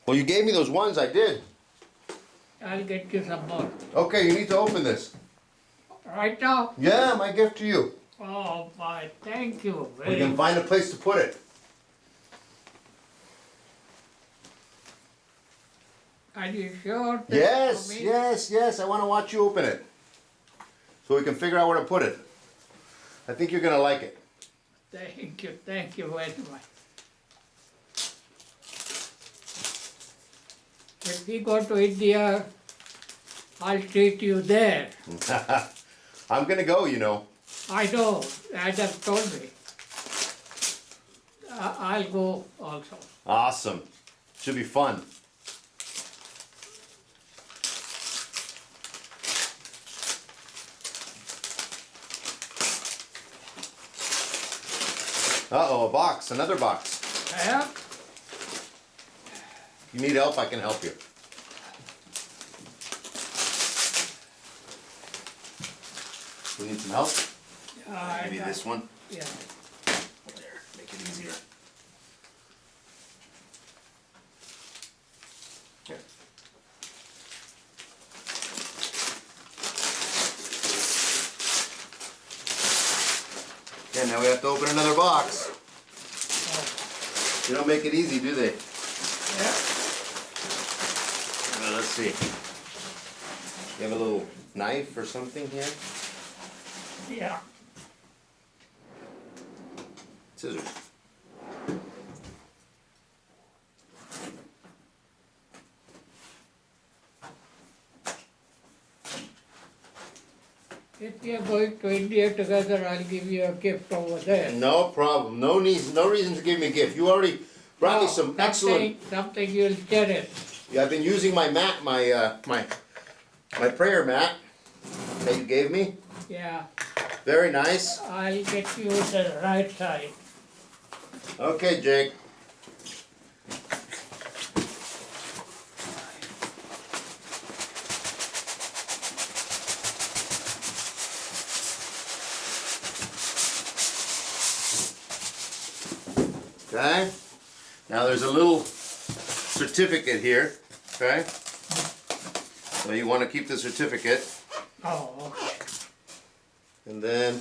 Well, you gave me those ones, I did. I'll get you some more. Okay, you need to open this. Right now? Yeah, my gift to you. Oh, my, thank you We very can much. find a place to put it. Are you sure? that's Yes, for me? yes, I want to watch you open it. So we can figure out where to put it. I think you're going to like it. Thank you very much. If we go to India, I'll treat you there. I'm going to go, you know. I know, Adam told me. I'll go also. Awesome. Should be fun. Uh-oh, a box, another box. Yeah? If you need help, I can help you. We need some help? Maybe this one. Yeah. There, make it easier. Here. Okay, now we have to open another box. They don't make it easy, do they? Yeah. Let's see. You have a little knife or something here? Yeah. Scissors. If we are going to India together, I'll give you a gift over there. No problem. No reason to give me a gift. You already brought me No, some excellent. Something you'll cherish. Yeah, I've been using my mat, my prayer mat that you gave me. Yeah. Very nice. I'll get you the right side. Okay, Jake. Okay. Now there's a little certificate here. Okay. So you want to keep the certificate. Oh, okay. And then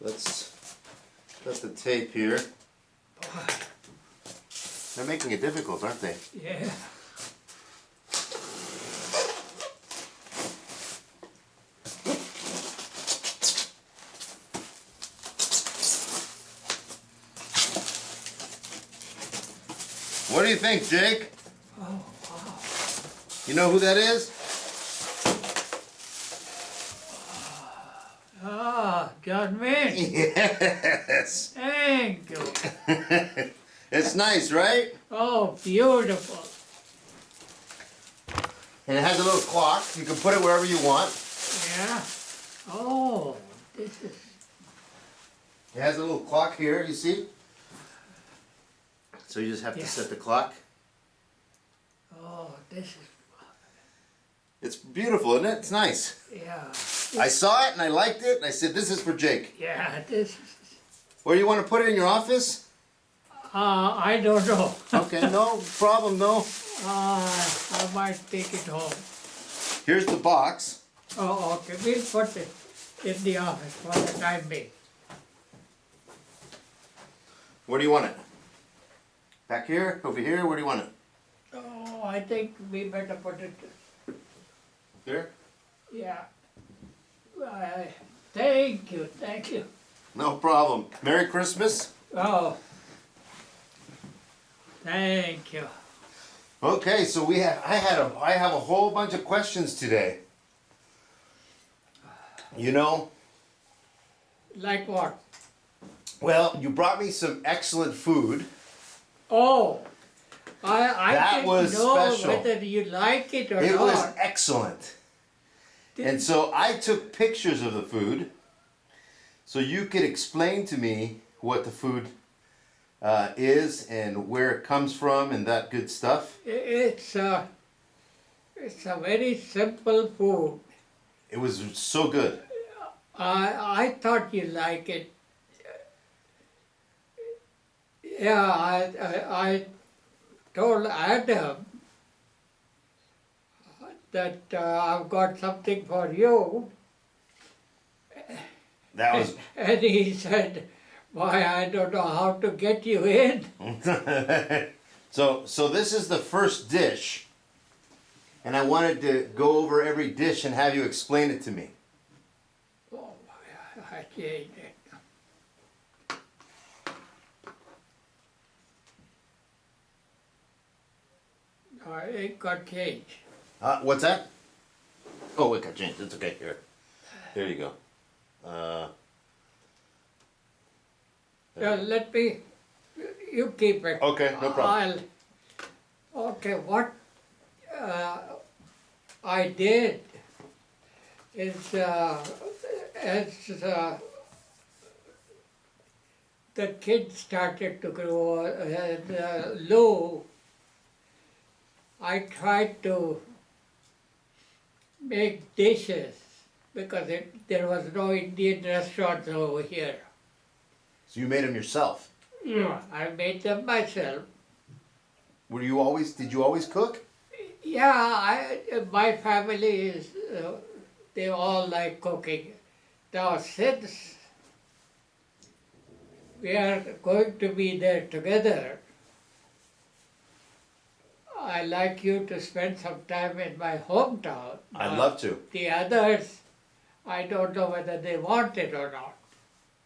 let's put the tape here. They're making it difficult, aren't they? Yeah. What do you think, Jake? Oh, wow. You know who that is? Ah, John Wayne. Yes. Thank you. It's nice, right? Oh, beautiful. And it has a little clock. You can put it wherever you want. Yeah. Oh, this is. It has a little clock here, you see? So you just have to Yeah. set the clock. Oh, this is. It's beautiful, isn't it? It's nice. Yeah. I saw it and I liked it and I said, this is for Jake. Yeah, this is. Where do you want to put it in your office? I don't know. Okay, no problem, no. I might take it home. Here's the box. Oh, okay. We'll put it in the office for the time being. Where do you want it? Back here? Over here? Where do you want it? Oh, I think we better put it. Here? Yeah. Thank you, thank you. No problem. Merry Christmas. Oh. Thank you. Okay, so I have a whole bunch of questions today. You know, Like what? well, you brought me some excellent food. Oh, I That didn't was know special. whether you like it or It not. was excellent. And so I took pictures of the food so you could explain to me what the food is and where it comes from and that good stuff. It's a very simple food. It was so good. I thought you like it. Yeah, told Adam that I've got something for you, That was and he said, "Why, I don't know how to get you in." so this is the first dish, and I wanted to go over every dish and have you explain it to me. Oh, I changed it. No, it got changed. What's that? Oh, it got changed. It's okay. Here you go. Let me, you keep it. Okay, no problem. Okay, what I did is, as the kids started to grow, Lou, I tried to make dishes because there was no Indian restaurants over here. So you made them yourself. Yeah, I made them myself. Did you always cook? Yeah, my family is, they all like cooking. Now, since we are going to be there together, I like you to spend some time in my hometown. I'd love to. The others, I don't know whether they want it or not.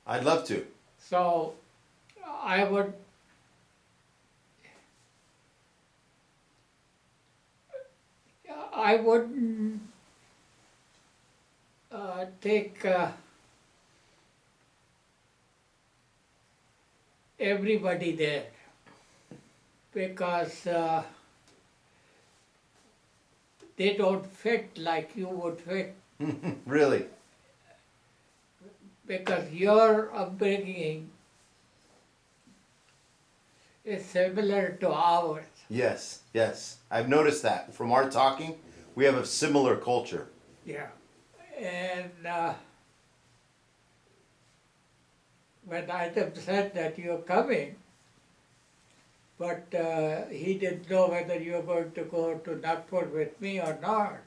I'd love to. So, I would wouldn't take everybody there because they don't fit like you would fit, Really? because your upbringing is similar to ours. Yes, yes. I've noticed that. From our talking, we have a similar culture. Yeah. And when Adam said that you're coming, but he didn't know whether you're going to go to Nagpur with me or not.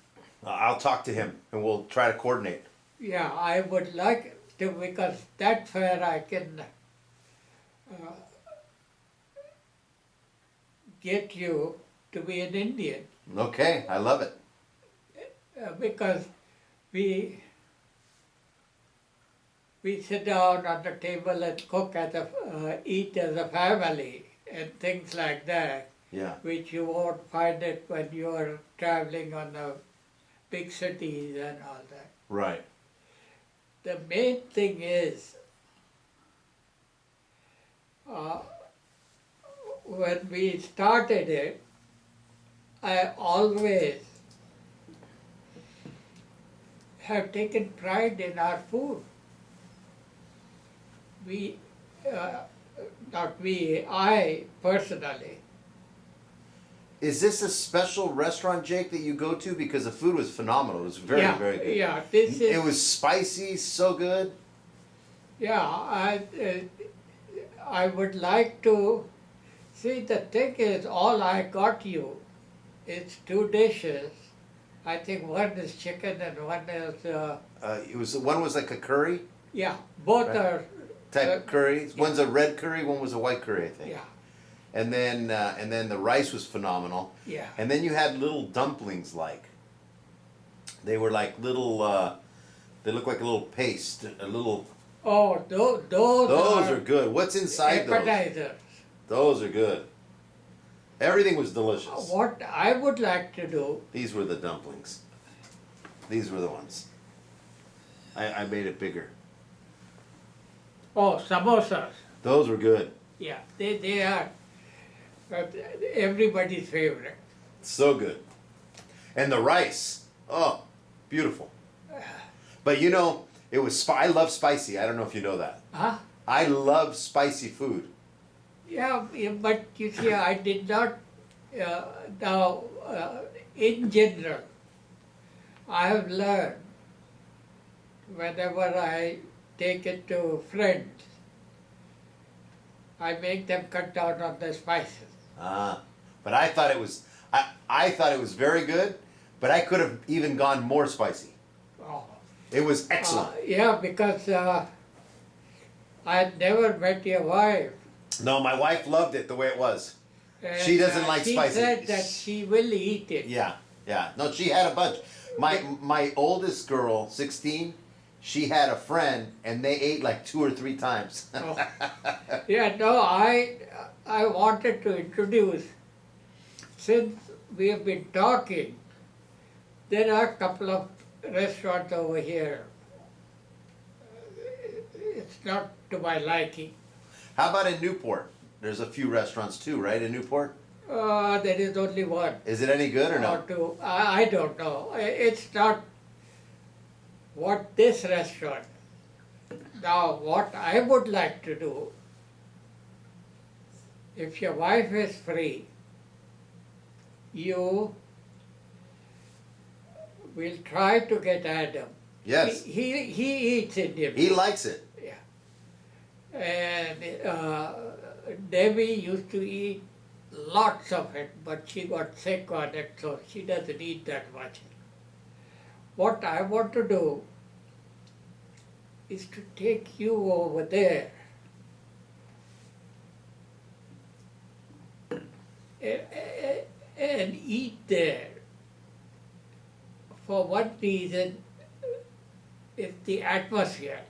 I'll talk to him and we'll try to coordinate. Yeah, I would like to, because that's where I can get you to be an Indian. Okay, I love it. Because we sit down on the table and cook eat as a family and things like that, Yeah. which you won't find it when you're traveling on the big cities and all that. Right. The main thing is, when we started it, I always have taken pride in our food. I personally. Is this a special restaurant, Jake, that you go to? Because the food was phenomenal. It was very, Yeah, very good. yeah, this is. It was spicy, so good. Yeah, I would like to, see, the thing is, all I got you is 2 dishes. I think one is chicken and one is, One was like a curry yeah, both Right. are, type curry. One's a red curry, one was a white curry, I think. yeah, And then the rice was phenomenal. yeah. And then you had little dumplings, like they were like little. They look like a little paste, a little. Oh, those Those are good. What's inside those? appetizers. Those are good. Everything was delicious. What I would like to do, These were the dumplings. These were the ones. I made it bigger. oh, samosas. Those were good. Yeah, they are everybody's favorite. So good. And the rice. Oh, beautiful. But you know, it was. I love spicy. I don't know if you know that. Huh? I love spicy food. Yeah, but you see, I did not, now, in general, I have learned whenever I take it to friends, I make them cut down on the spices. Ah. But I thought it was, I thought it was very good, but I could have even gone more spicy. Oh. It was excellent. Yeah, because I had never met your wife. No, my wife loved it the way it was. And, She doesn't like she spicy. She said that she will eat it. Yeah, yeah. No, she had a bunch. My oldest girl, 16, she had a friend and they ate like 2 or 3 times. Oh. Yeah, no, I wanted to introduce, since we have been talking, there are a couple of restaurants over here. It's not to my liking. How about in Newport? There's a few restaurants too, right, in Newport? There is only one. Is it any good or Or no? two. I don't know. It's not what this restaurant. Now, what I would like to do, if your wife is free, you will try to get Adam. Yes. He eats Indian He food. likes it. Yeah. And Debbie used to eat lots of it, but she got sick on it, so she doesn't eat that much. What I want to do is to take you over there and eat there. For one reason, it's the atmosphere.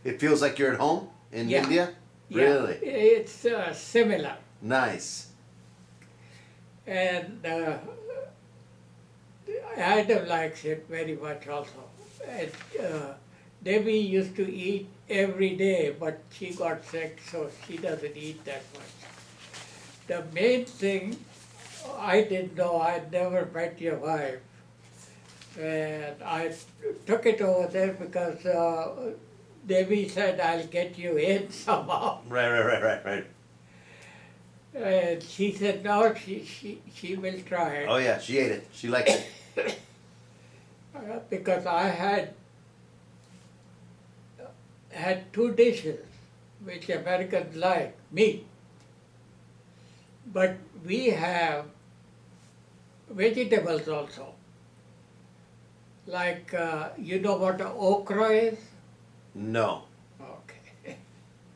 It feels like you're at home in Yeah. India? Yeah, Really? it's similar. Nice. And Adam likes it very much also. And, Debbie used to eat every day, but she got sick, so she doesn't eat that much. The main thing, I didn't know, I'd never met your wife. And I took it over there because Debbie said, I'll get you in somehow. Right. And she said, no, she will try it. Oh yeah, she ate it. She liked it. Because I had 2 dishes which Americans like, meat. But we have vegetables also. Like, you know what okra is? No. Okay.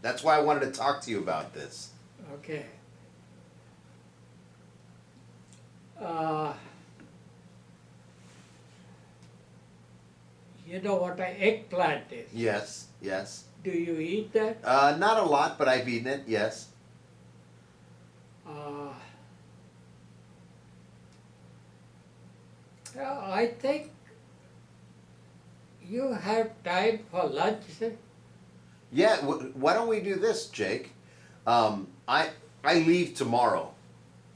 That's why I wanted to talk to you about this. Okay. You know what an eggplant is? Yes, yes. Do you eat that? Not a lot, but I've eaten it, yes. I think you have time for lunch. Yeah, why don't we do this, Jake? I leave tomorrow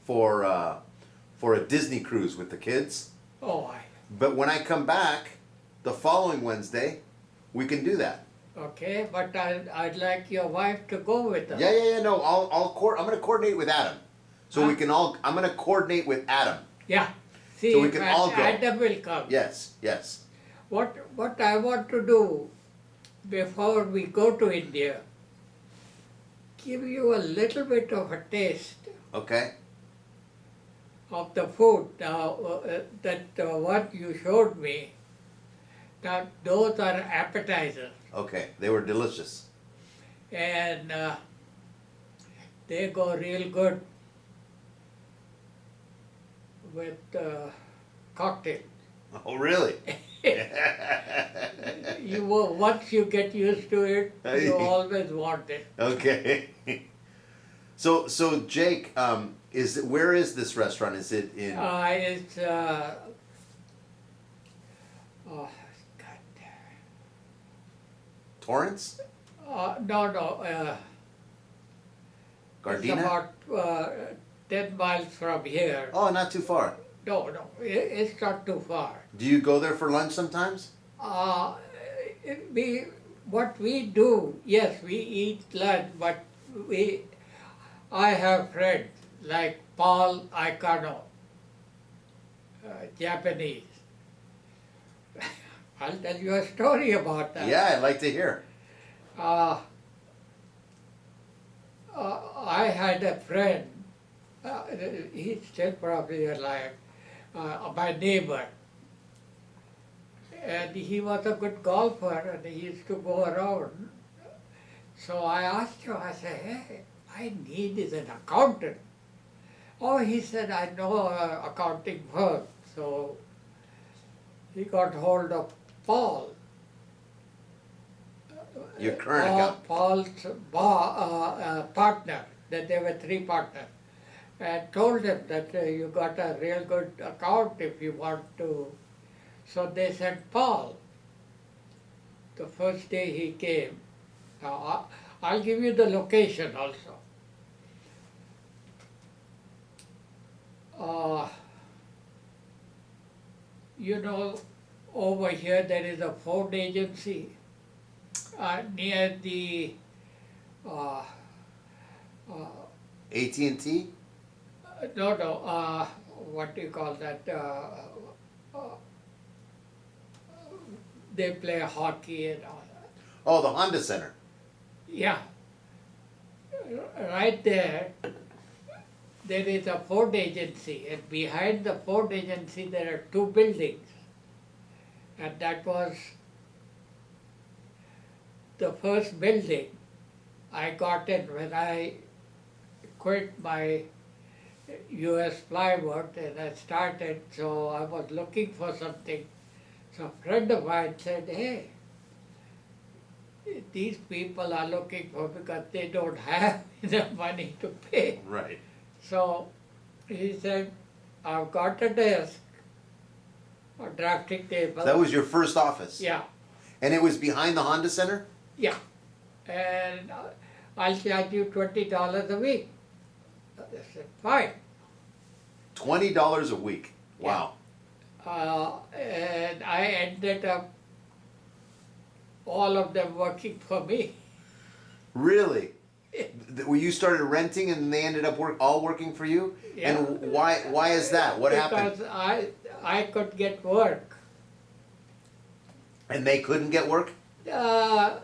for a Disney cruise with the kids. Oh, But when I come back, the following Wednesday, we can do that. okay, but I'd like your wife to go with us. Yeah. No, I'm gonna coordinate with Adam, so we Huh? can all. I'm gonna coordinate with Adam. Yeah. See, So we if can all go. Adam will come. Yes. What I want to do before we go to India, give you a little bit of a taste Okay. of the food. Now, what you showed me, that those are appetizers. Okay. They were delicious. And they go real good with cocktail. Oh, really? Once you get used to it, you always want it. Okay. So Jake, where is this restaurant? Is it in? It's oh God. Torrance? No. It's Gardena? about 10 miles from here. Oh, not too far. No, it's not too far. Do you go there for lunch sometimes? What we do, yes, we eat lunch, but I have friends like Paul Icano, Japanese. I'll tell you a story about that. Yeah, I'd like to hear. I had a friend He's still probably alive, my neighbor. And he was a good golfer and he used to go around. So I asked him, I said, hey, my need is an accountant. Oh, he said, I know accounting firm. So he got hold of Paul. Your current account. Paul's partner, that there were three partners, and told him that you got a real good account if you want to. So they sent Paul. The first day he came. Now, I'll give you the location also. Uh, you know, over here there is a Ford agency near the uh, AT&T? what do you call that? They play hockey and all that. Oh, the Honda Center. Yeah, right there, there is a Ford agency, and behind the Ford agency there are two buildings. And that was the first building I got in when I quit my US plywood and I started, so I was looking for something. So a friend of mine said, hey, these people are looking for because they don't have enough money to pay. Right. So he said, I've got a desk, a drafting table. So that was your first office? Yeah, And it was behind the Honda Center? yeah. And I'll charge you $20 a week. I said, fine. $20 a week. Wow. And I ended up all of them working for me. Really? Were you started renting and they ended up all working for you? Yeah. And why is that? What happened? Because I could get work. And they couldn't get work? Not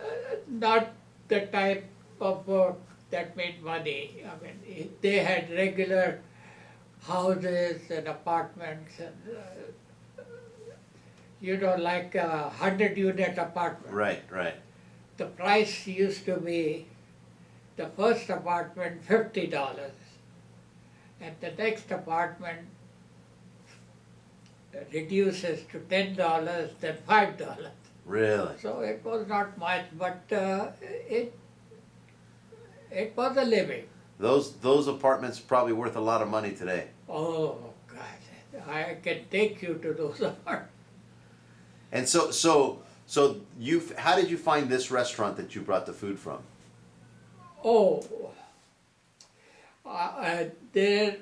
the type of work that made money. I mean, they had regular houses and apartments and, like a 100-unit apartment. Right, right. The price used to be, the first apartment, $50. And the next apartment reduces to $10, then $5. Really? So it was not much, but it was a living. Those apartments are probably worth a lot of money today. Oh, God, I can take you to those apartments. And how did you find this restaurant that you brought the food from? Oh, there,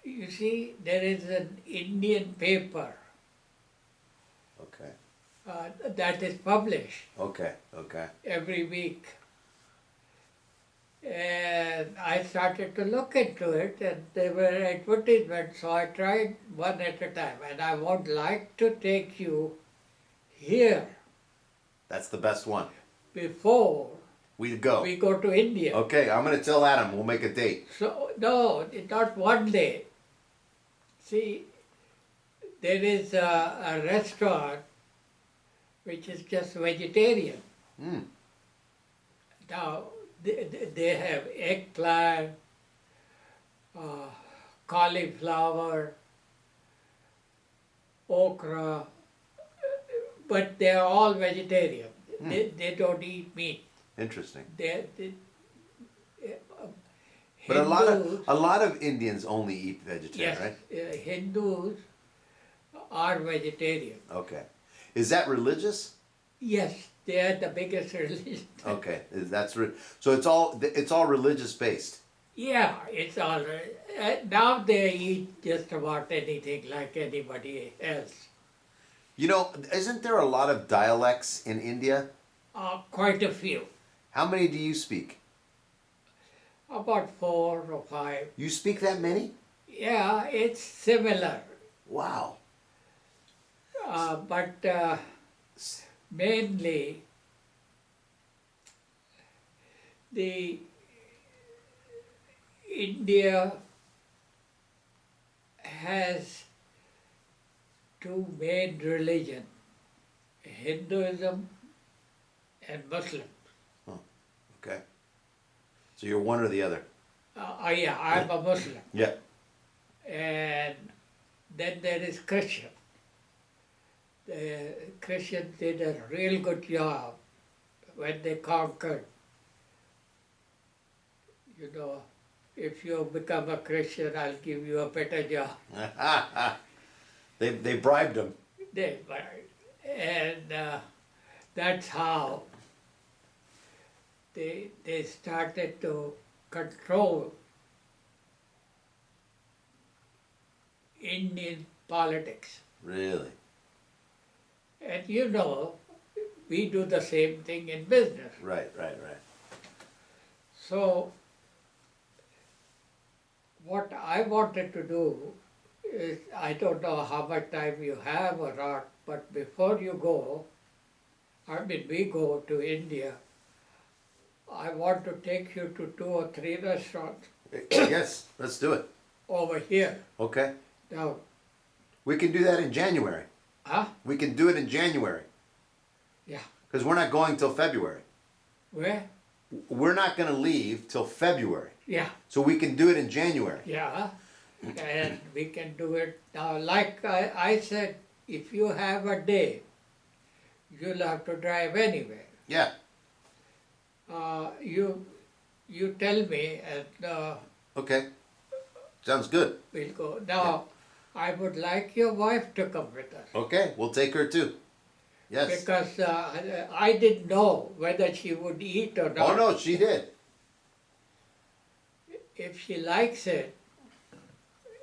you see, there is an Indian paper Okay. that is published Okay. Okay. every week. And I started to look into it, and there were advertisements, so I tried one at a time. And I would like to take you here That's the best one. before We go. we go to India. Okay, I'm gonna tell Adam. We'll make a date. So, no, it's not one day. See, there is a restaurant which is just vegetarian. Mm. Now, they have eggplant, cauliflower, okra, but they are all vegetarian. They don't eat meat. Interesting. They, But Hindus, a lot of Indians only eat vegetarian, yes, right? Hindus are vegetarian. Okay. Is that religious? Yes, they are the biggest religion. Okay. So it's all religious based. Yeah, it's all right. Now they eat just about anything like anybody else. You know, isn't there a lot of dialects in India? Quite a few, How many do you speak? about 4 or 5. You speak that many? Yeah, it's similar, Wow. but mainly the India has two main religions, Hinduism and Muslim. Okay. So you're one or the other. Yeah, I'm a Muslim. Yeah. And then there is Christian. The Christians did a real good job when they conquered. You know, if you become a Christian, I'll give you a better job. They bribed him. And that's how they started to control Indian politics. Really? And you know, we do the same thing in business. Right. So, what I wanted to do is, I don't know how much time you have or not, but before you go, we go to India, I want to take you to 2 or 3 restaurants Yes, let's do it. over here. Okay. Now, We can do that in January. huh? We can do it in January. Yeah. Because we're not going till February. Where? We're not going to leave till February. Yeah, So we can do it in January. yeah. And we can do it now. Like I said, if you have a day, you'll have to drive anywhere. Yeah. You tell me and Okay. Sounds good. we'll go. Now, I would like your wife to come with us. Okay. We'll take her too. Yes. Because I didn't know whether she would eat or not. Oh no, she did. If she likes it,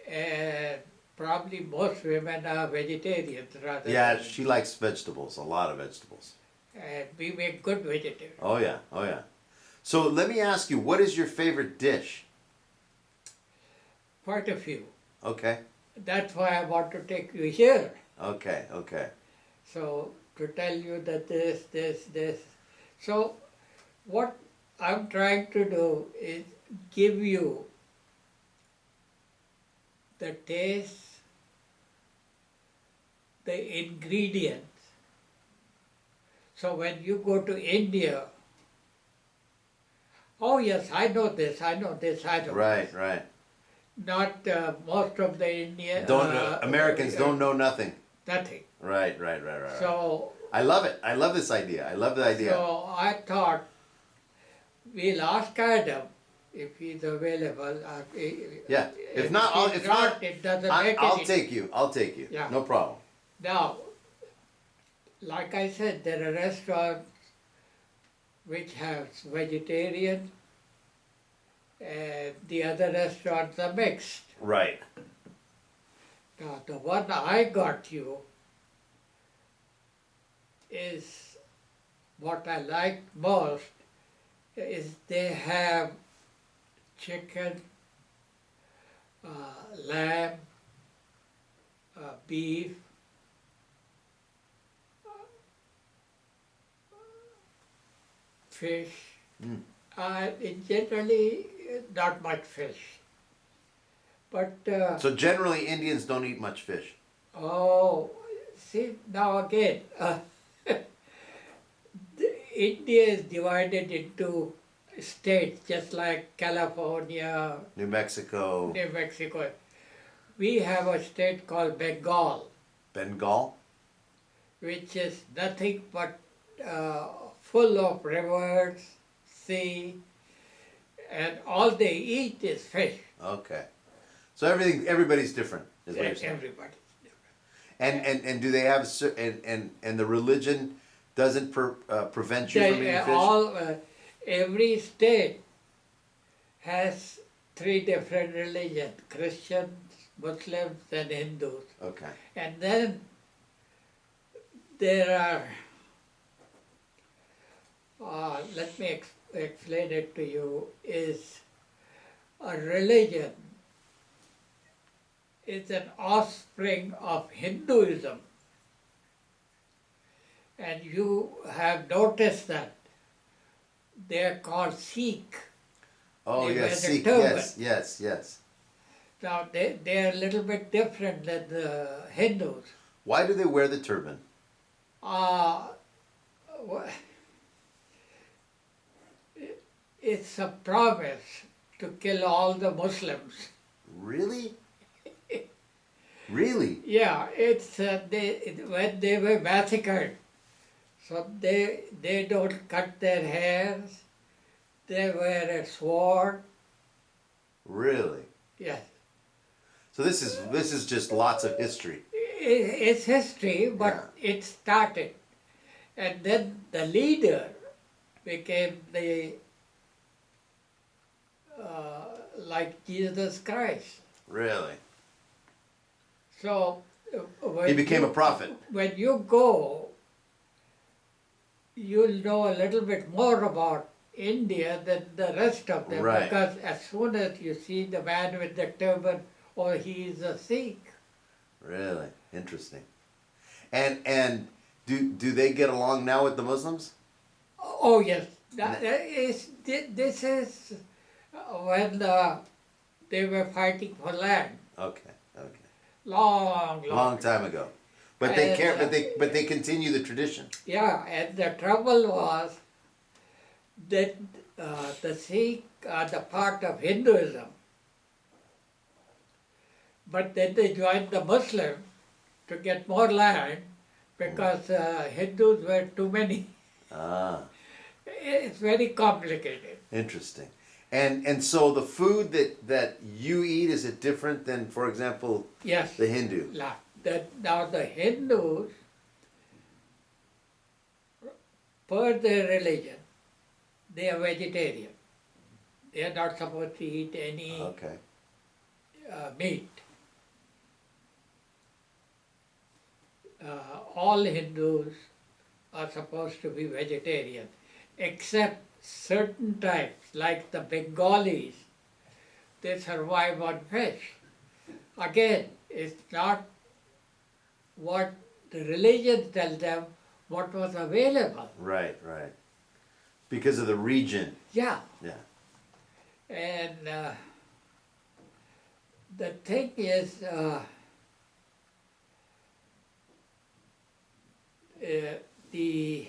and probably most women are vegetarians rather Yeah, than, she likes vegetables, a lot of vegetables. and we make good vegetarians. Oh yeah, oh yeah. So let me ask you, what is your favorite dish? Quite a few. Okay, That's why I want to take you here. okay. So to tell you that this. So what I'm trying to do is give you the taste, the ingredients. So when you go to India, oh yes, I know this, I know this, I know Right, this. right. Not most of the Indian Americans don't know nothing. nothing. Right. So I love it. I love this idea. I love the idea. So I thought we'll ask Adam if he's available. Yeah. If not, he's it doesn't make I'll any. take you. I'll take you. Yeah. No problem. Now, like I said, there are restaurants which have vegetarian, and the other restaurants are mixed. Right. Now, the one I got you is what I like most is they have chicken, lamb, beef, fish. Generally, not much fish. But So generally, Indians don't eat much fish. oh, see now again, India is divided into states, just like California, New Mexico, New Mexico. We have a state called Bengal, Bengal. which is nothing but full of rivers, sea, and all they eat is fish. Okay. So everybody's different. Is what you're saying. Everybody. And do they have and the religion doesn't prevent you from eating fish? Every state has 3 different religions: Christians, Muslims, and Hindus. Okay. And then there are, let me explain it to you, is a religion is an offspring of Hinduism. And you have noticed that they are called Sikh. Oh They yes, wear the Sikh. turban. Yes. Now they are a little bit different than the Hindus. Why do they wear the turban? Uh, wha- it's a promise to kill all the Muslims. Really? Really? Yeah, it's when they were massacred, so they don't cut their hairs. They wear a sword. Really? Yes, So this is just lots of history. it's history, but it started, and then the leader became the like Jesus Christ. Really? So when He became you- a prophet. When you go, you'll know a little bit more about India than the rest of them, Right. because as soon as you see the man with the turban, or he is a Sikh. Really? Interesting. And do they get along now with the Muslims? Oh yes, this is when they were fighting for land, Okay. Okay. long. Long time ago. But they And, care. But they continue the tradition. Yeah, and the trouble was that the Sikh are the part of Hinduism, but then they joined the Muslim to get more land because Hindus were too many. Ah, It's very complicated. interesting. And so the food that you eat, is it different than, for example, Yes. the Hindu? Now the Hindus, per their religion, they are vegetarian. They are not supposed to eat any Okay. meat. All Hindus are supposed to be vegetarian, except certain types, like the Bengalis, they survive on fish. Again, it's not what the religion tells them, what was available. Right. Right. Because of the region. Yeah, Yeah. and the thing is, the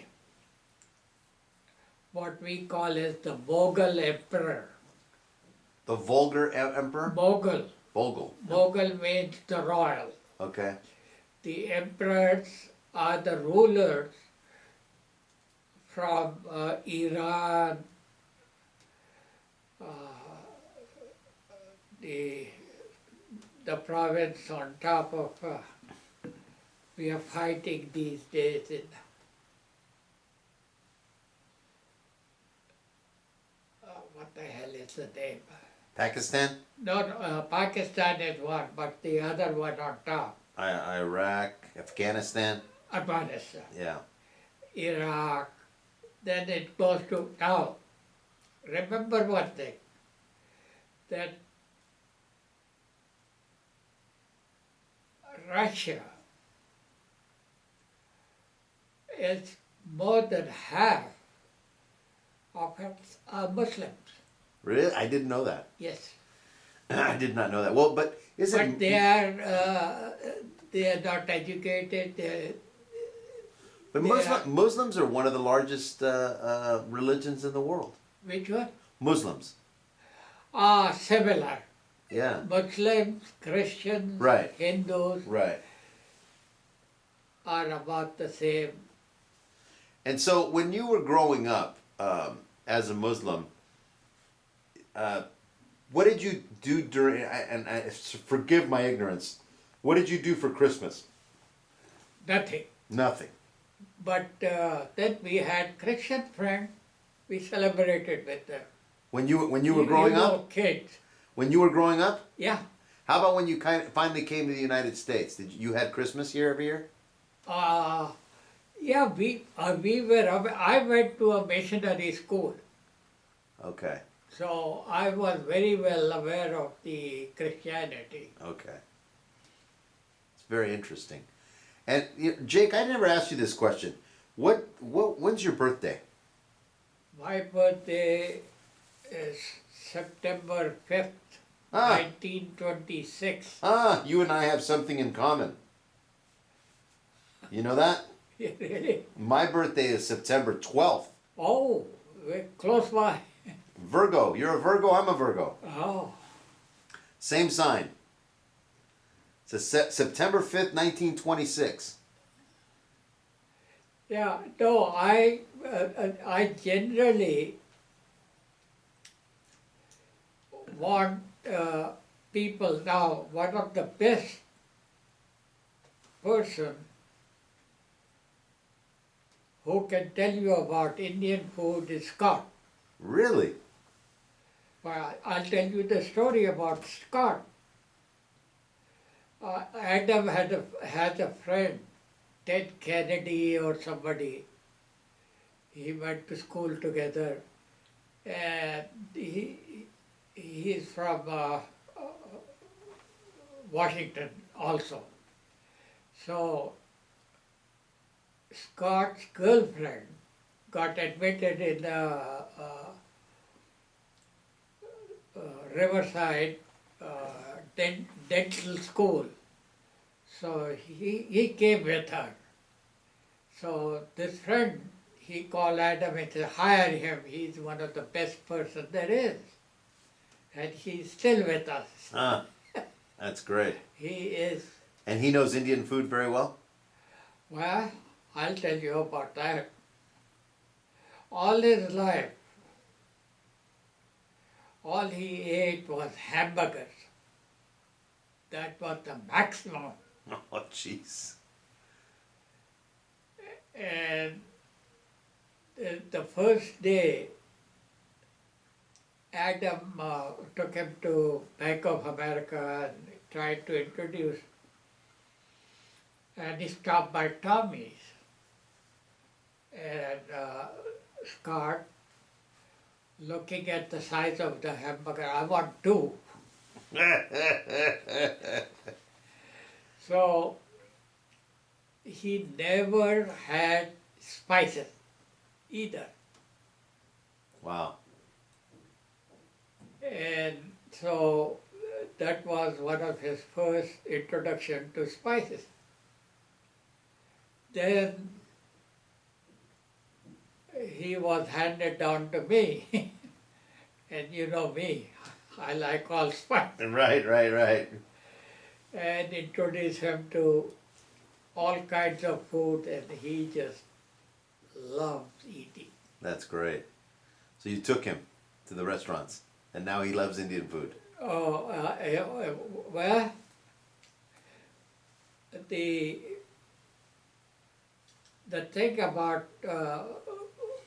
what we call as the Mughal emperor. The vulgar emperor. Mughal. Bogle. Mughal means the royal. Okay. The emperors are the rulers from Iran, the province on top of we are fighting these days in what the hell is the name? Pakistan. No, Pakistan is one, but the other one on top, Iraq. Afghanistan. Afghanistan, Yeah. Iraq. Then it goes to now. Remember one thing, that Russia is more than half of its Muslims. Really? I didn't know that. Yes, I did not know that. Well, but is but it? they are not educated. But Muslims are one of the largest religions in the world. Which one? Muslims. Ah, similar. Yeah. Muslims, Christians, Right. Hindus Right. are about the same. And so when you were growing up as a Muslim, what did you do during? And forgive my ignorance. What did you do for Christmas? Nothing. Nothing. But then we had Christian friends. We celebrated with them. When you were growing know, up. kids. When you were growing up. Yeah. How about when you finally came to the United States? Did you had Christmas here every year? Yeah, we were. I went to a missionary school, Okay. so I was very well aware of the Christianity. Okay. It's very interesting. And Jake, I never asked you this question. When's your birthday? My birthday is September 5th. Ah. 1926. You and I have something in common. You know that? Really? My birthday is September 12th. Oh, we're close by. Virgo. You're a Virgo, I'm a Virgo. Oh, Same sign. It's September 5th, 1926. yeah. No, I generally want people now. One of the best person who can tell you about Indian food is Scott. Really? Well, I'll tell you the story about Scott. Adam had a friend, Ted Kennedy or somebody. He went to school together, and he's from Washington also. So Scott's girlfriend got admitted in Riverside dental school. So he came with her. So this friend, he called Adam and said, hire him. He's one of the best person there is. And he's still with us. Ah, that's great. He is, And he knows Indian food very well? well, I'll tell you about that. All his life, all he ate was hamburgers. That was the maximum. Oh, jeez. And the first day, Adam took him to Bank of America and tried to introduce. And he stopped by Tommy's. And Scott, looking at the size of the hamburger, I want two. So he never had spices either. Wow. And so that was one of his first introduction to spices. Then he was handed down to me. And you know me, I like all spice. Right. And introduced him to all kinds of food, and he just loves eating. That's great. So you took him to the restaurants, and now he loves Indian food. Oh, well, the thing about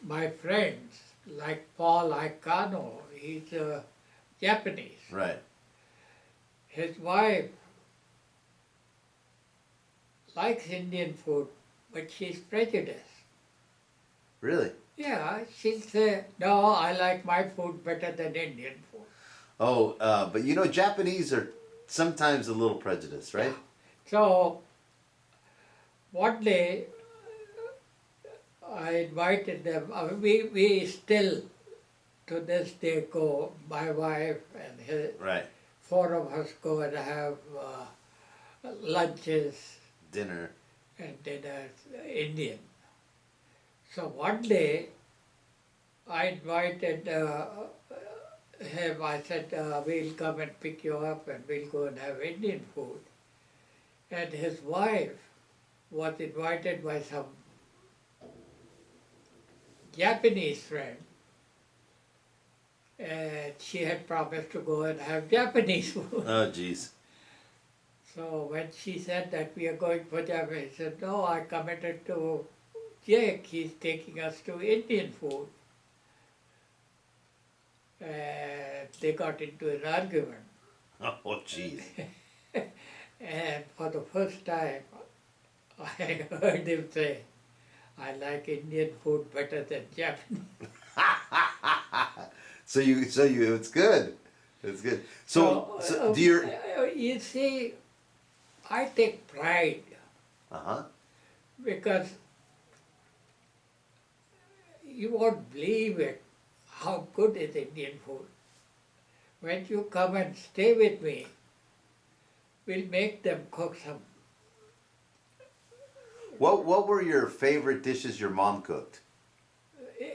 my friends, like Paul Aikano, he's Japanese. Right. His wife likes Indian food, but she's prejudiced. Really? Yeah, she'll say, no, I like my food better than Indian food. Oh, but you know, Japanese are sometimes a little prejudiced, right? So, one day, I invited them. We still, to this day, go, my wife and his, Right. four of us go and have lunches Dinner. and dinners, Indian. So one day, I invited him, I said, we'll come and pick you up and we'll go and have Indian food. And his wife was invited by some Japanese friend. And she had promised to go and have Japanese food. Oh, jeez. So when she said that we are going for Japanese, he said, no, I committed to Jake, he's taking us to Indian food. And they got into an argument. Oh, jeez. And for the first time, I heard him say, I like Indian food better than Japanese. So it's good. It's good. So do you? You see, I take pride Uh-huh. because you won't believe it, how good is Indian food. when you come and stay with me, we'll make them cook some. What were your favorite dishes your mom cooked?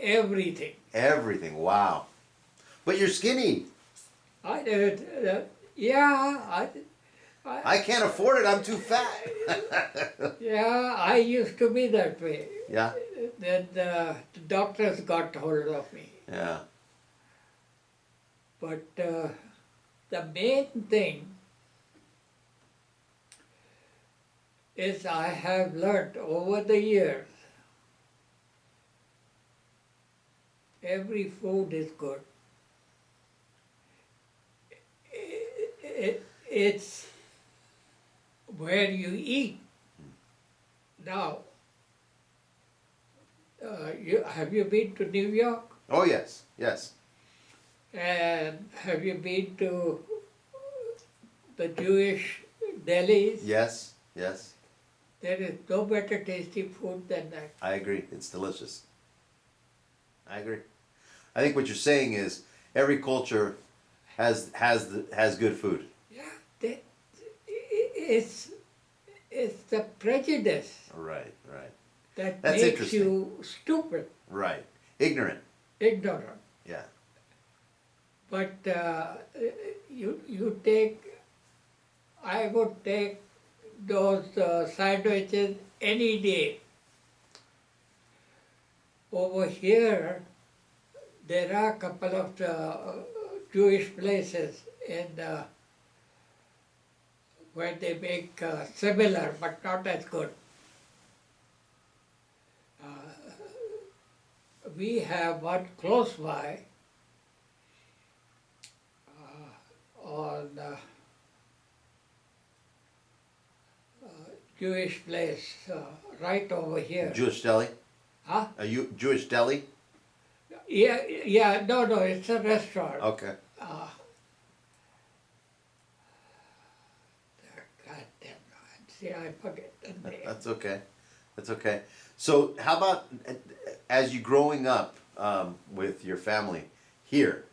Everything. Everything. Wow. But you're skinny. I yeah, I can't afford it. I'm too fat. yeah, I used to be that way. Yeah. Then the doctors got hold of me. Yeah. But the main thing is I have learned over the years, every food is good. It's where you eat. Now, have you been to New York? Oh yes. Yes. And have you been to the Jewish delis? Yes. Yes. There is no better tasty food than that. I agree. It's delicious. I agree. I think what you're saying is every culture has good food. Yeah, it's the prejudice Right. Right. that That's makes interesting. you stupid, Right. Ignorant. ignorant. Yeah. But you take, I would take those sandwiches any day. Over here, there are a couple of Jewish places in where they make similar but not as good. We have one close by on Jewish place right over here. Jewish deli. Huh? Are you Jewish deli? Yeah, no, it's a restaurant. Okay. Goddamn, see, I forget the name. That's okay. That's okay. So, how about as you growing up with your family here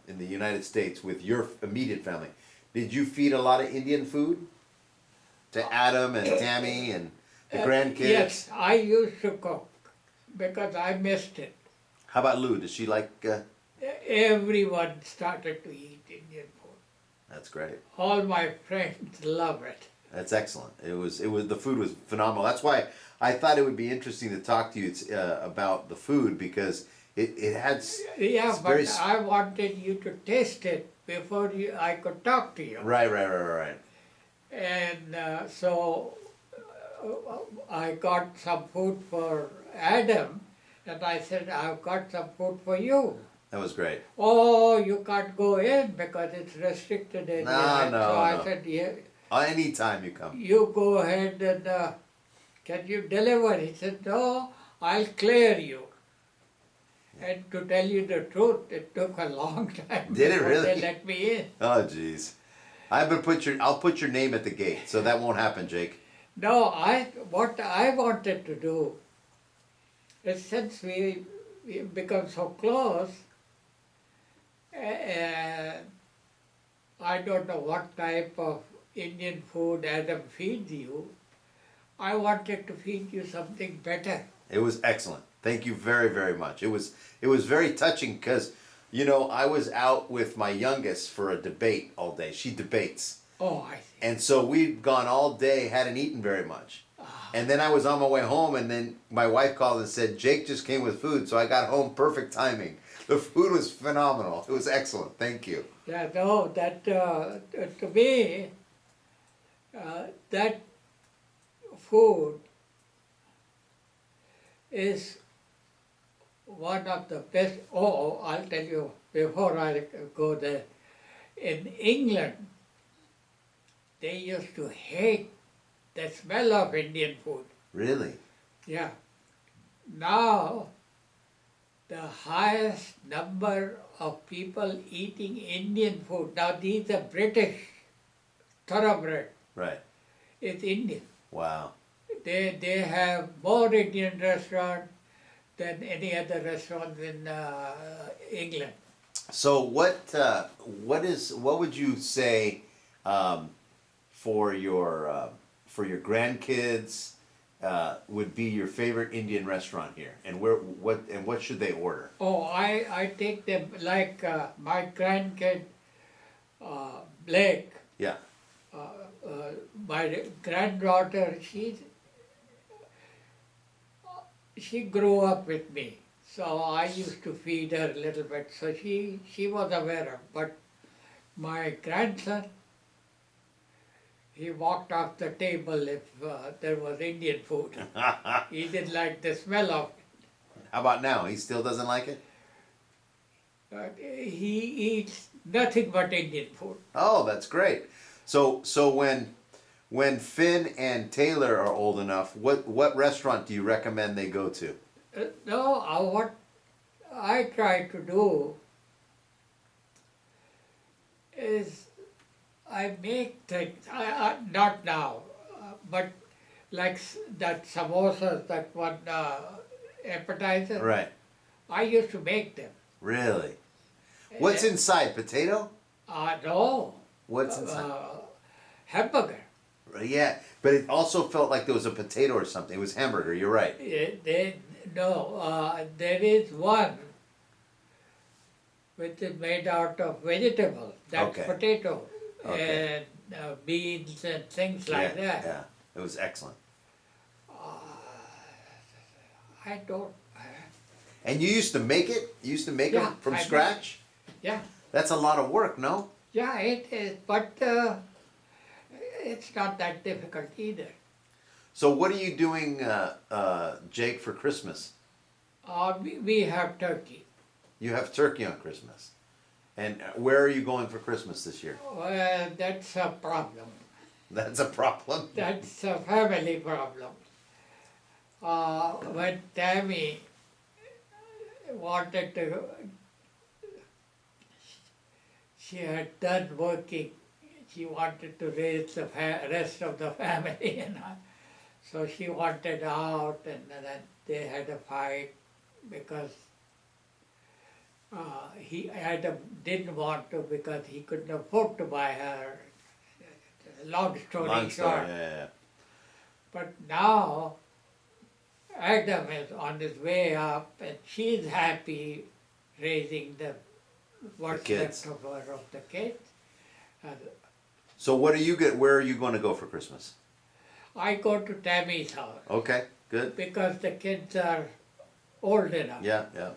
in the United States with your immediate family? Did you feed a lot of Indian food to Adam and Tammy and the grandkids? Yes, I used to cook because I missed it. How about Lou? Does she like? Everyone started to eat Indian food. That's great. All my friends love it. That's excellent. It was the food was phenomenal. That's why I thought it would be interesting to talk to you about the food because it had. Yeah, it's but very I wanted you to taste it before I could talk to you. Right. And so I got some food for Adam, and I said, I've got some food for you. That was great. Oh, you can't go in because it's restricted area. No, So I no. said, yeah, Anytime you come. you go ahead and can you deliver? He said, no, I'll clear you. And to tell you the truth, it took a long time Did it before really? they let me in. Oh, jeez. I'll put your name at the gate, so that won't happen, Jake. No, what I wanted to do is since we become so close, and I don't know what type of Indian food Adam feeds you, I wanted to feed you something better. It was excellent. Thank you very, very much. It was very touching because, I was out with my youngest for a debate all day. She debates. Oh, I see. And so we'd gone all day, hadn't eaten very much. And then I was on my way home, and then my wife called and said, Jake just came with food, so I got home perfect timing. The food was phenomenal. It was excellent. Thank you. Yeah, no, that to me, that food is one of the best. Oh, I'll tell you before I go there. In England, they used to hate the smell of Indian food. Really? Yeah. Now, the highest number of people eating Indian food, now these are British thoroughbred, Right. it's Indian. Wow. They have more Indian restaurants than any other restaurant in England. So what would you say for your grandkids would be your favorite Indian restaurant here, and what should they order? Oh, I take them like my grandkid Blake, Yeah. uh, uh, my granddaughter, she grew up with me. So I used to feed her a little bit, so she was aware of. But my grandson, he walked off the table if there was Indian food. He didn't like the smell of How about now? He still doesn't like it? it. He eats nothing but Indian food. Oh, that's great. So when Finn and Taylor are old enough, what restaurant do you recommend they go to? No, what I try to do is I make things, not now, but like that samosas, that one appetizer, Right. I used to make them. Really? What's inside? Potato? No, What's inside? hamburger. Yeah, but it also felt like there was a potato or something. It was hamburger. You're right. There is one which is made out of vegetables, that's Okay. potato, Okay. and beans and things like Yeah, that. yeah. It was excellent. I don't, And you used to make it? You used to make Yeah, them from I did. scratch? yeah, That's a lot of work, no? yeah, it is, but it's not that difficult either. So what are you doing, Jake, for Christmas? We have turkey. You have turkey on Christmas. And where are you going for Christmas this year? Well, that's a problem. That's a problem. That's a family problem. When Tammy wanted to, she had done working, she wanted to raise the rest of the family, so she wanted out, and then they had a fight because Adam didn't want to because he couldn't afford to buy her. Long story Long story, short. yeah. But now Adam is on his way up, and she's happy raising what's kids. left over of the kids. And So where are you going to go for Christmas? I go to Tammy's house Okay, good. because the kids are old enough. Yeah, yeah.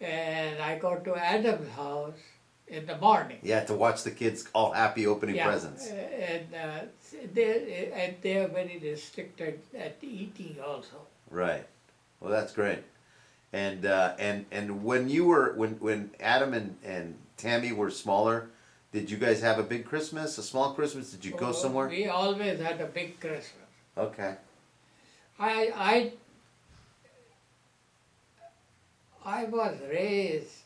And I go to Adam's house in the morning. Yeah, to watch the kids all happy opening presents. And they're very restricted at eating also. Right. Well, that's great. And when Adam and Tammy were smaller, did you guys have a big Christmas, a small Christmas? Did you go somewhere? We always had a big Christmas. Okay. I was raised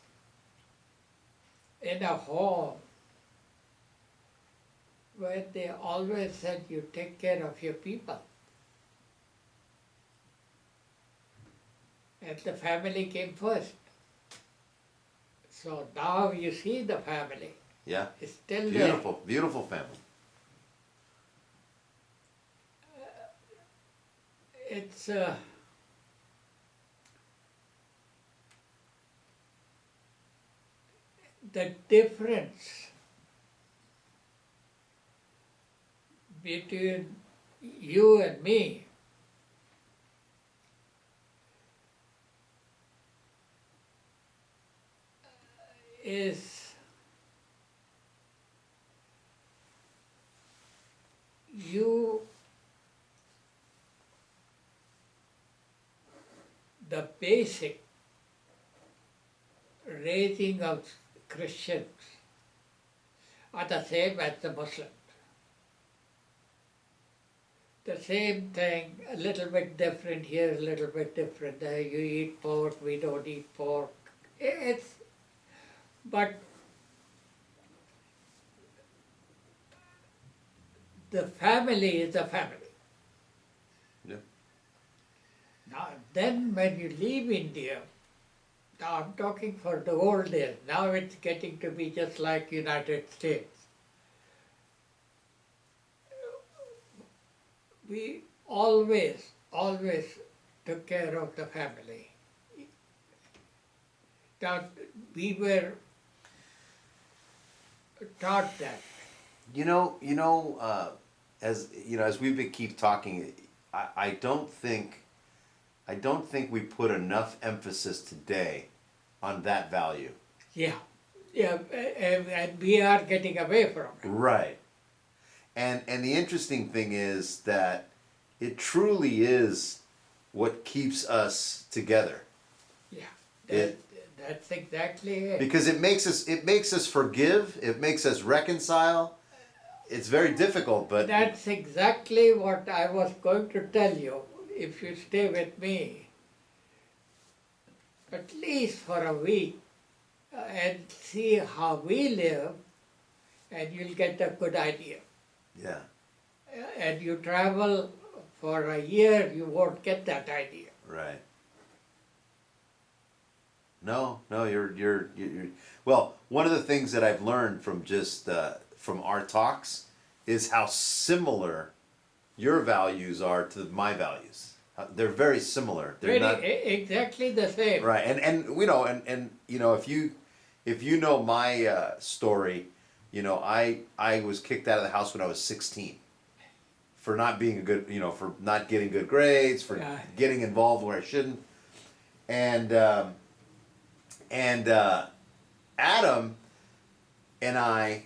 in a home where they always said you take care of your people. And the family came first. So now you see the family. Yeah. It's still Beautiful, beautiful family. there. It's the difference between you and me is you, the basic raising of Christians are the same as the Muslims. The same thing, a little bit different here, a little bit different there. You eat pork, we don't eat pork. But the family is a family. Yeah. Now, then when you leave India, Now I'm talking for the old days. Now it's getting to be just like United States. We always took care of the family. Now, we were taught that. As we keep talking, I don't think we put enough emphasis today on that value. Yeah, yeah, and we are getting away from it. Right. And the interesting thing is that it truly is what keeps us together. Yeah, It- that's exactly it. Because it makes us forgive, it makes us reconcile. It's very difficult, but That's exactly what I was going to tell you. If you stay with me, at least for a week, and see how we live, and you'll get a good idea. yeah. And you travel for a year, you won't get that idea. Right. No, you're well, one of the things that I've learned from just from our talks is how similar your values are to my values. They're very similar. They're not Exactly the same. right. And if you know my story, I was kicked out of the house when I was 16 for not being a good, for not getting good grades, for Yeah. getting involved where I shouldn't. And Adam and I,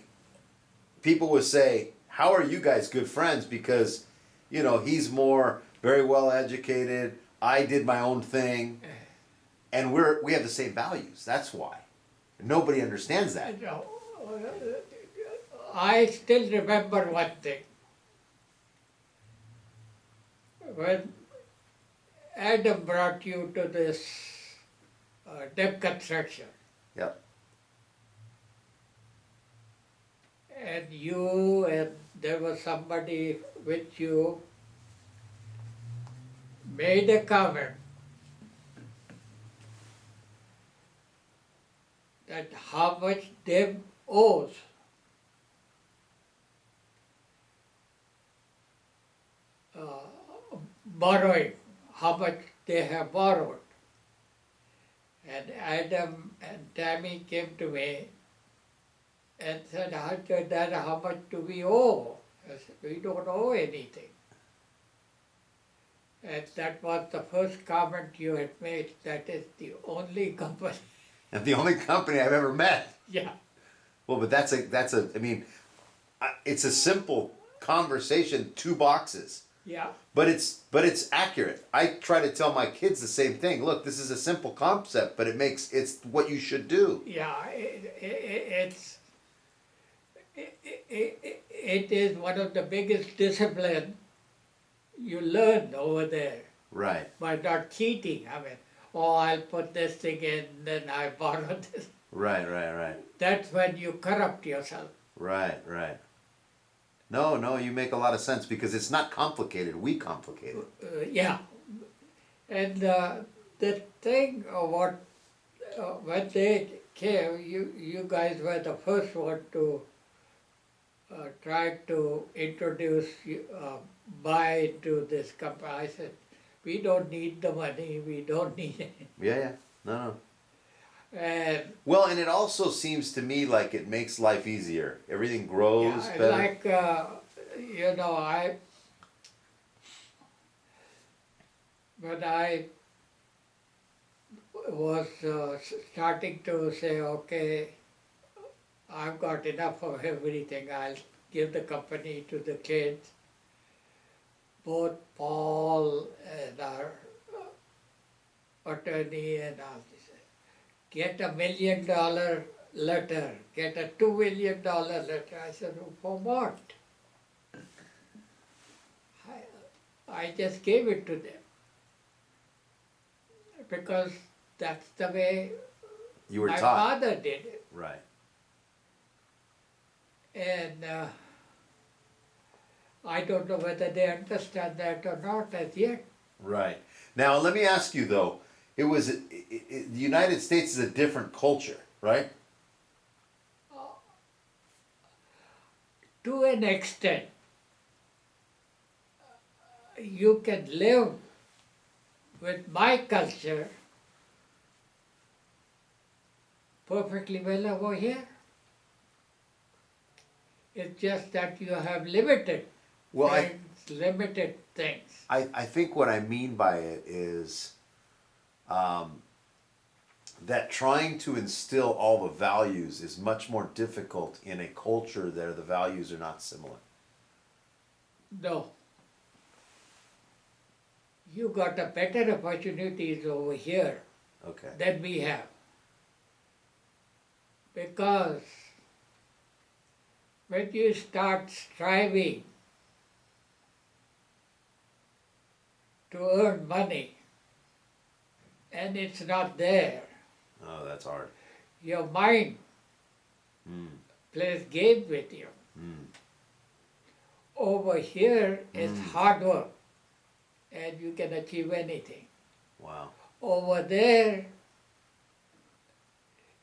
people would say, "How are you guys good friends?" Because, he's more very well educated. I did my own thing, and we have the same values. That's why. Nobody understands that. No, I still remember one thing. When Adam brought you to this depth construction, Yep. and there was somebody with you, made a comment that how much Deb owes. Borrowing, how much they have borrowed. And Adam and Tammy came to me and said, Dad, how much do we owe? I said, we don't owe anything. And that was the first comment you had made. That is the only company. And the only company I've ever met. Yeah, Well, but it's a simple conversation, 2 boxes. yeah, But it's accurate. I try to tell my kids the same thing. Look, this is a simple concept, but it's what you should do. yeah. It is one of the biggest discipline you learn over there Right. by not cheating. I mean, I'll put this thing in, then I borrow this. Right. That's when you corrupt yourself. Right. No, you make a lot of sense because it's not complicated. We complicate it. Yeah. And the thing what when they came, you guys were the first one to try to introduce buy to this company. I said, we don't need the money. We don't need it. Yeah. No. And Well, and it also seems to me like it makes life easier. Everything grows yeah, better. like when I was starting to say, okay, I've got enough of everything, I'll give the company to the kids. Both Paul and our attorney and all this, get $1 million letter, get a $2 million letter. I said, for what? I just gave it to them because that's the way You were my taught. father did it. Right. And I don't know whether they understand that or not as yet. Right. Now, let me ask you though, it was the United States is a different culture, right? To an extent, you can live with my culture perfectly well over here. It's just that you have limited Well, friends, limited things. I think what I mean by it is that trying to instill all the values is much more difficult in a culture where the values are not similar. No. You got a better opportunities over here Okay. than we have. Because when you start striving to earn money and it's not there, Oh, that's hard. your mind plays game with you. Over here it's hard work and you can achieve anything. Wow. Over there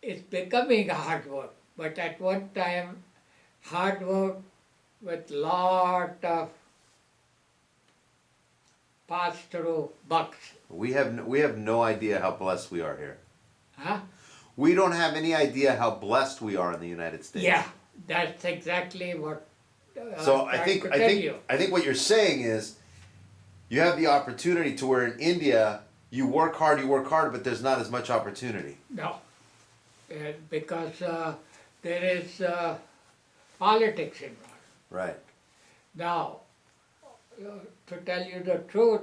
it's becoming hard work, but at one time hard work with lot of pass through bucks. We have no idea how blessed we are here. Huh? We don't have any idea how blessed we are in the United States. Yeah, that's exactly what So I'm trying to tell you. I think what you're saying is you have the opportunity to where in India you work hard, but there's not as much opportunity. No, because there is politics involved. Right. Now, to tell you the truth,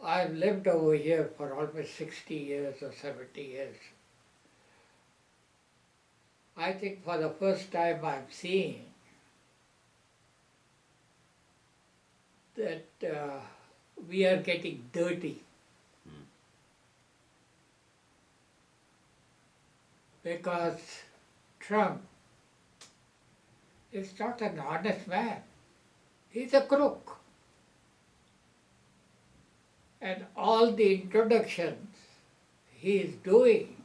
I've lived over here for almost 60 years or 70 years. I think for the first time I'm seeing that we are getting dirty. Because Trump is not an honest man. He's a crook. And all the introductions he is doing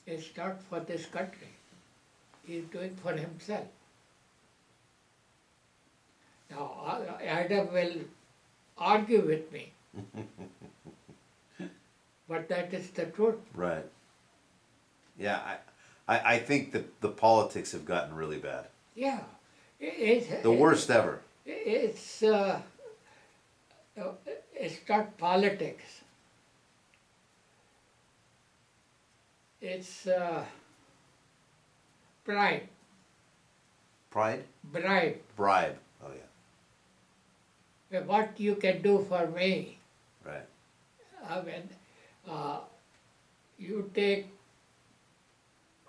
is not for this country. He is doing for himself. Now, Adam will argue with me. But that is the truth. Right. Yeah, I think that the politics have gotten really bad. Yeah. The worst ever. It's not politics. It's bribe. Pride? Bribe. Bribe. Oh yeah. What you can do for me. Right. I mean, you take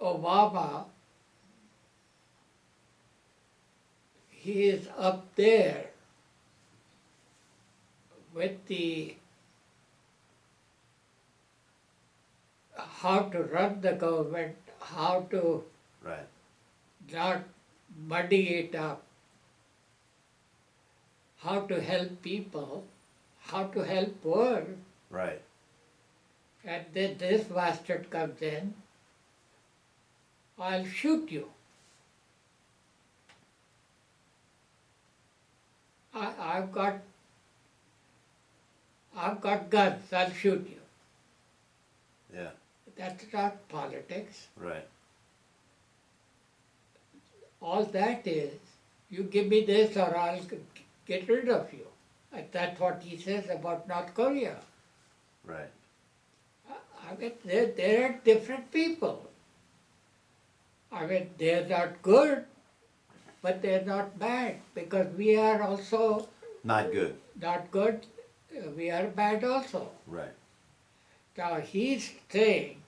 Obama, he is up there with the how to run the government, how to Right. not muddy it up, how to help people, how to help world. Right. And then this bastard comes in, I'll shoot you. I've got guns, I'll shoot you. Yeah. That's not politics. Right. All that is, you give me this or I'll get rid of you. And that's what he says about North Korea. Right. I mean, they're different people. I mean, they're not good, but they're not bad, because we are also Not good. not good, we are bad also. Right. Now, he's saying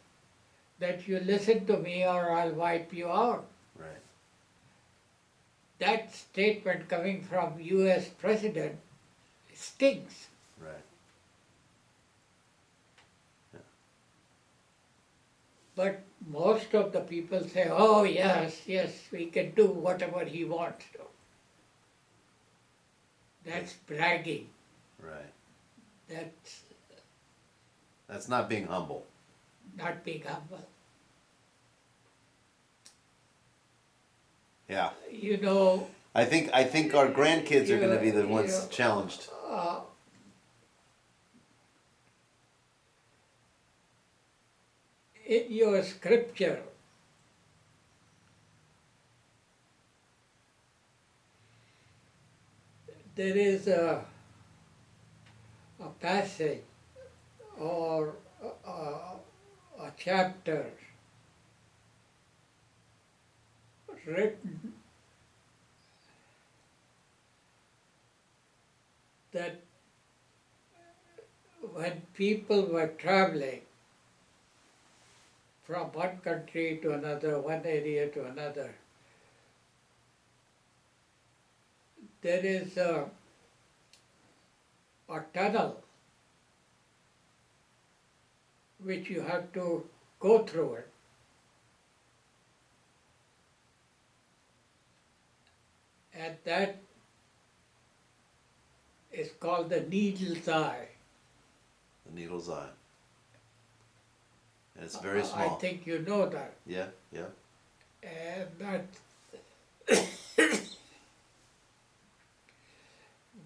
that you listen to me or I'll wipe you out. Right. That statement coming from US President stings. Right. But most of the people say, oh yes, yes, we can do whatever he wants to. That's bragging. Right. That's That's not being humble. not being humble. Yeah. You know, I think our grandkids are going to be the You- ones you- challenged. in your scripture, there is a passage or a chapter written that when people were traveling from one country to another, one area to another, there is a tunnel which you have to go through it. And that is called the Needle's Eye. The needle's eye. And it's very I small. think you know that. Yeah, yeah. And that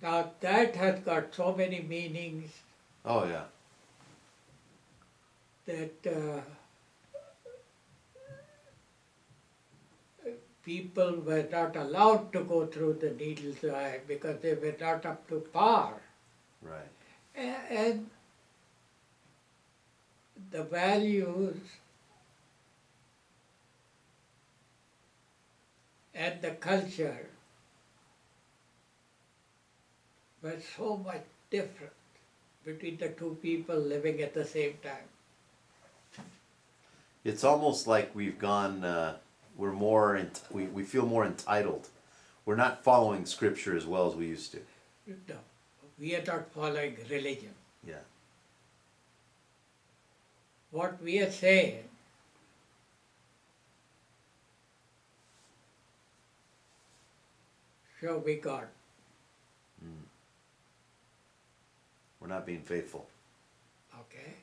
now that has got so many meanings Oh yeah. that people were not allowed to go through the Needle's Eye because they were not up to par. Right. And the values and the culture were so much different between the two people living at the same time. It's almost like we've gone. We're more. We feel more entitled. We're not following scripture as well as we used to. No, we are not following religion. Yeah. What we are saying, show me God. We're not being faithful. Okay?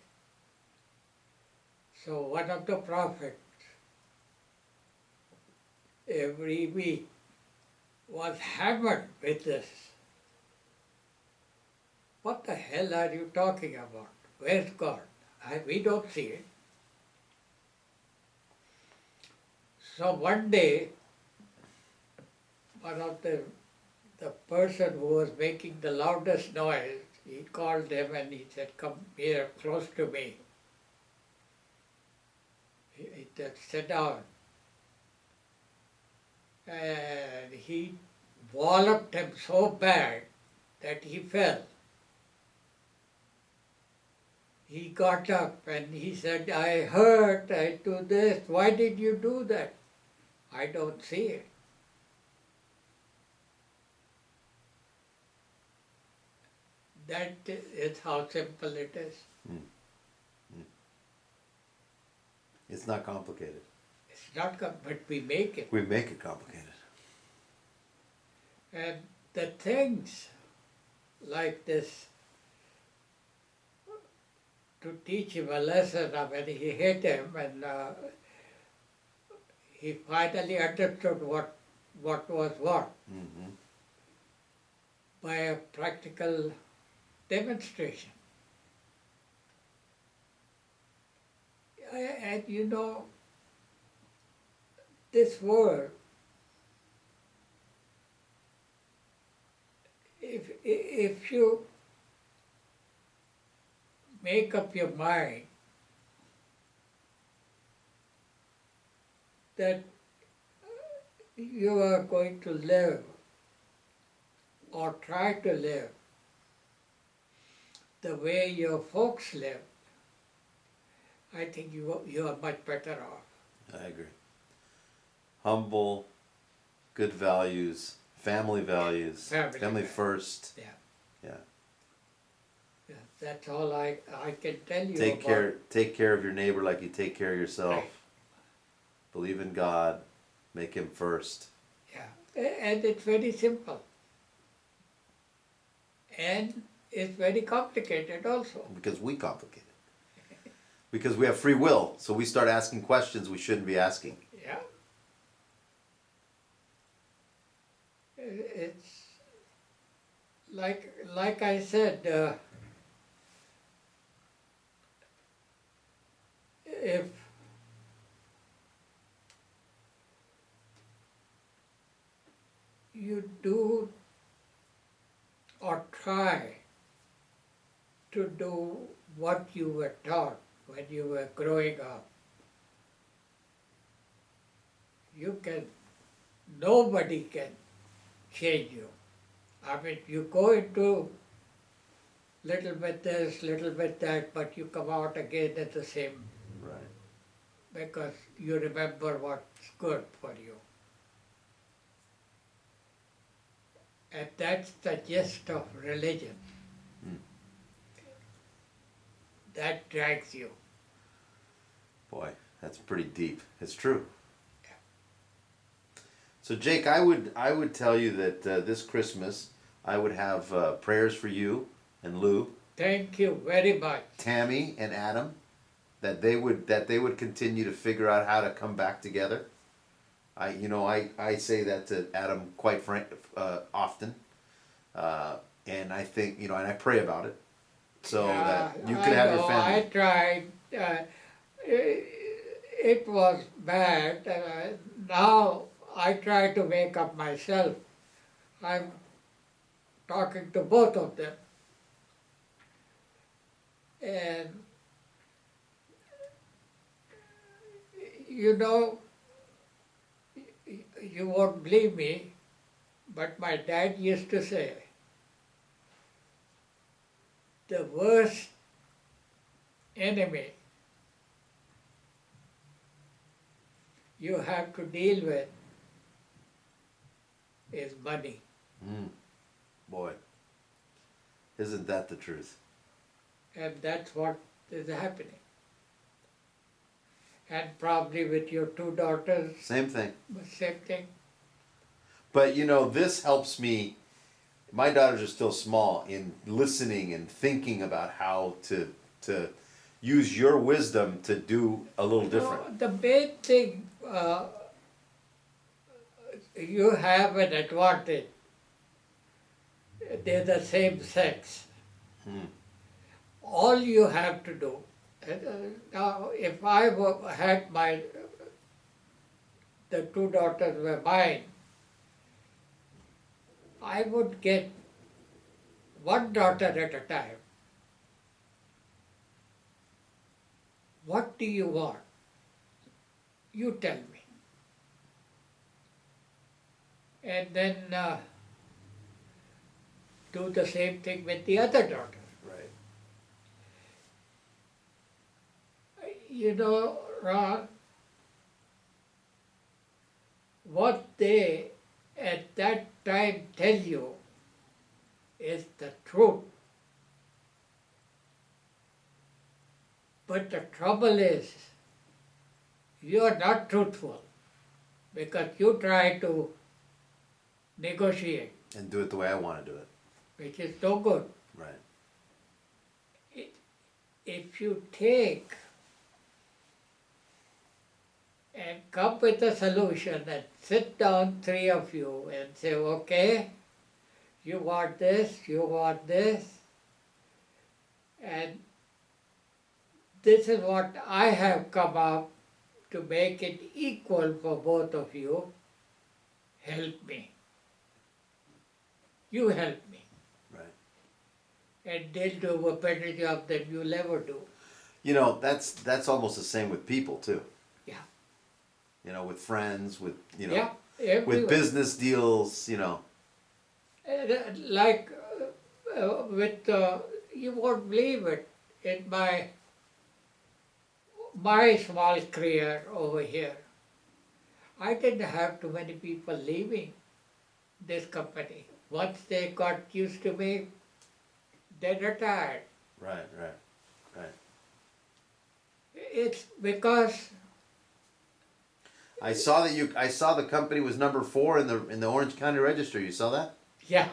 So one of the prophets every week was hammered with this. What the hell are you talking about? Where's God? We don't see it. So one day, one of the person who was making the loudest noise, he called him and he said, "Come here, close to me." He said, "Sit down." And he walloped him so bad that he fell. He got up and he said, "I hurt, I do this. Why did you do that?" "I don't see it." That is how simple it is. It's not complicated. It's not, but we make it. We make it complicated. And the things like this, to teach him a lesson, I mean, he hit him and he finally understood what was what Mm-hmm. by a practical demonstration. And you know, this world, if you make up your mind that you are going to live or try to live the way your folks live, I think you are much better off. I agree. Humble, good values, family values, Family family values. first. Yeah. Yeah. Yeah, that's all I can tell you Take about. take care of your neighbor like you take care of yourself. Right. Believe in God, make him first. Yeah, and it's very simple. And it's very complicated also. Because we complicate it. Because we have free will, so we start asking questions we shouldn't be asking. Yeah. It's like I said, if you do or try to do what you were taught when you were growing up, nobody can change you. I mean, you go into little bit this, little bit that, but you come out again at the same, Right. because you remember what's good for you. And that's the gist of religion. That drags you. Boy, that's pretty deep. It's true. So Jake, I would tell you that this Christmas I would have prayers for you and Lou, Thank you very much. Tammy and Adam, that they would continue to figure out how to come back together. I say that to Adam quite often, and I think and I pray about it, so that you can have your family. I tried. It was bad. Now I try to make up myself. I'm talking to both of them. And you won't believe me, but my dad used to say, the worst enemy you have to deal with is money. Boy, isn't that the truth? And that's what is happening. And probably with your two daughters, Same thing. same thing. But this helps me. My daughters are still small in listening and thinking about how to use your wisdom to do a little different. The main thing, you have an advantage. They're the same sex. All you have to do, now if I had the two daughters were mine, I would get one daughter at a time. What do you want? You tell me. And then do the same thing with the other daughter. Right. Ron, what they at that time tell you is the truth. But the trouble is, you are not truthful because you try to negotiate, And do it the way I want to do it. which is no good. Right. If you take and come with a solution and sit down, three of you, and say, okay, you want this, and this is what I have come up to make it equal for both of you. Help me. You help me. Right. And they'll do a better job than you'll ever do. That's almost the same with people too. Yeah. With friends, with Yeah, with everyone. business deals. Like you won't believe it, in my small career over here, I didn't have too many people leaving this company. Once they got used to me, they retired. Right. It's because I saw the company was number 4 in the Orange County Register. You saw that? yeah,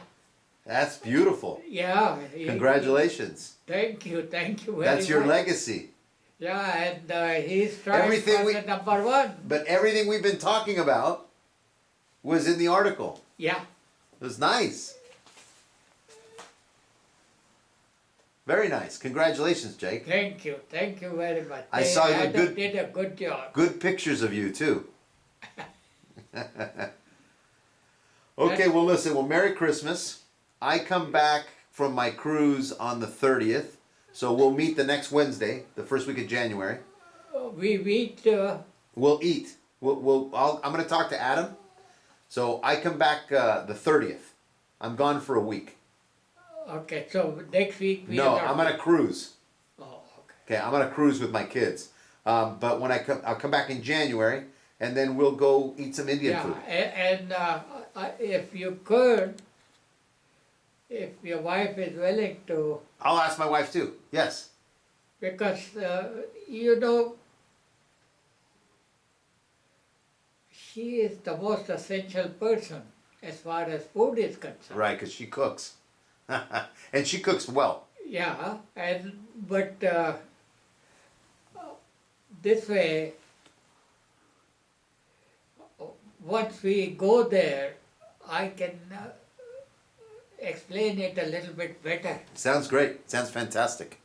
That's beautiful. Yeah. Congratulations. Thank you very That's your much. legacy. Yeah, and he's trying Everything for we- the number one. But everything we've been talking about was in the article. Yeah. It was nice. Very nice. Congratulations, Jake. Thank you very much. I saw you Adam good- did a good job. Good pictures of you, too. Okay, well, listen. Well, Merry Christmas. I come back from my cruise on the 30th. So we'll meet the next Wednesday, the first week of January. We meet, We'll eat. I'm going to talk to Adam. So I come back the 30th. I'm gone for a week. okay, so next week we No, are not- I'm on a cruise. Oh, okay. Okay, I'm on a cruise with my kids. But when I'll come back in January, and then we'll go eat some Indian Yeah, food. and if you could, if your wife is willing to, I'll ask my wife too. Yes. because, you know, she is the most essential person as far as food is concerned. Right, because she cooks. And she cooks well. Yeah, but this way, once we go there, I can explain it a little bit better. Sounds great. Sounds fantastic.